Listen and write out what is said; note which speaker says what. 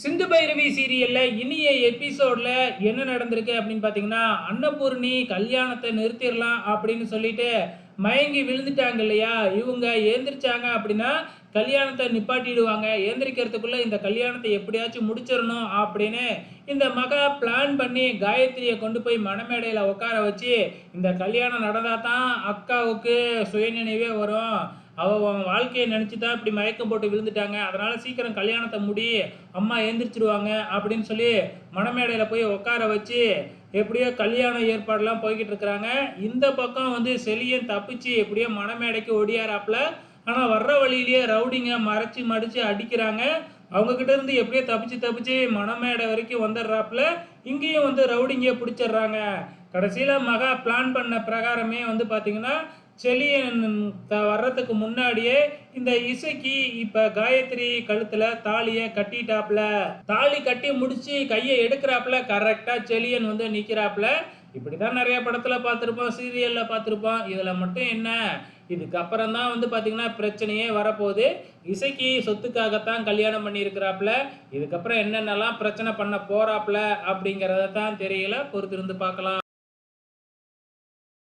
Speaker 1: சிந்து பைரவி சீரியல்ல இனிய எபிசோட்ல என்ன நடந்திருக்கு அப்படின்னு பார்த்தீங்கன்னா, அன்னபூர்ணி கல்யாணத்தை நிறுத்திடலாம் அப்படின்னு சொல்லிட்டு மயங்கி விழுந்துட்டாங்க இல்லையா? இவங்க எழுந்திரிச்சாங்க அப்படின்னா கல்யாணத்தை நிப்பாட்டிடுவாங்க. எழுந்திரிக்கிறதுக்குள்ள இந்த கல்யாணத்தை எப்படியாச்சும் முடிச்சிடணும் அப்படின்னு இந்த மகா பிளான் பண்ணி காயத்ரியை கொண்டு போய் மணமேடையில் உட்கார வச்சு, இந்த கல்யாணம் நடந்தால் தான் அக்காவுக்கு சுயநினைவே வரும். அவன் வாழ்க்கையை நினச்சி தான் இப்படி மயக்கம் போட்டு விழுந்துட்டாங்க, அதனால் சீக்கிரம் கல்யாணத்தை முடி, அம்மா எழுந்திரிச்சிருவாங்க அப்படின்னு சொல்லி மணமேடையில் போய் உட்கார வச்சு எப்படியோ கல்யாண ஏற்பாடெல்லாம் போய்கிட்டு இருக்கிறாங்க. இந்த பக்கம் வந்து செலியன் தப்பிச்சு எப்படியோ மணமேடைக்கு ஒடியாராப்புல. ஆனால் வர்ற வழியிலேயே ரவுடிங்க மறைச்சி மடித்து அடிக்கிறாங்க. அவங்கக்கிட்ட இருந்து எப்படியோ தப்பிச்சு தப்பிச்சு மணமேடை வரைக்கும் வந்துடுறாப்புல. இங்கேயும் வந்து ரவுடிங்க பிடிச்சிடுறாங்க. கடைசியில் மகா பிளான் பண்ண பிரகாரமே வந்து பார்த்திங்கன்னா, செலியன் வர்றதுக்கு முன்னாடியே இந்த இசைக்கு இப்ப காயத்ரி கழுத்துல தாலிய கட்டிட்டாப்ல. தாலி கட்டி முடிச்சு கையை எடுக்கிறாப்ல. கரெக்டா செலியன் வந்து நிக்கிறாப்ல. இப்படிதான் நிறைய படத்துல பார்த்துருப்போம், சீரியல்ல பார்த்துருப்போம். இதுல மட்டும் என்ன, இதுக்கப்புறம் தான் வந்து பாத்தீங்கன்னா பிரச்சனையே வரப்போகுது. இசைக்கு சொத்துக்காகத்தான் கல்யாணம் பண்ணி இருக்கிறாப்ல. இதுக்கப்புறம் என்னென்னலாம் பிரச்சனை பண்ண போறாப்ல அப்படிங்கறத தான் தெரியல. பொறுத்திருந்து பார்க்கலாம்.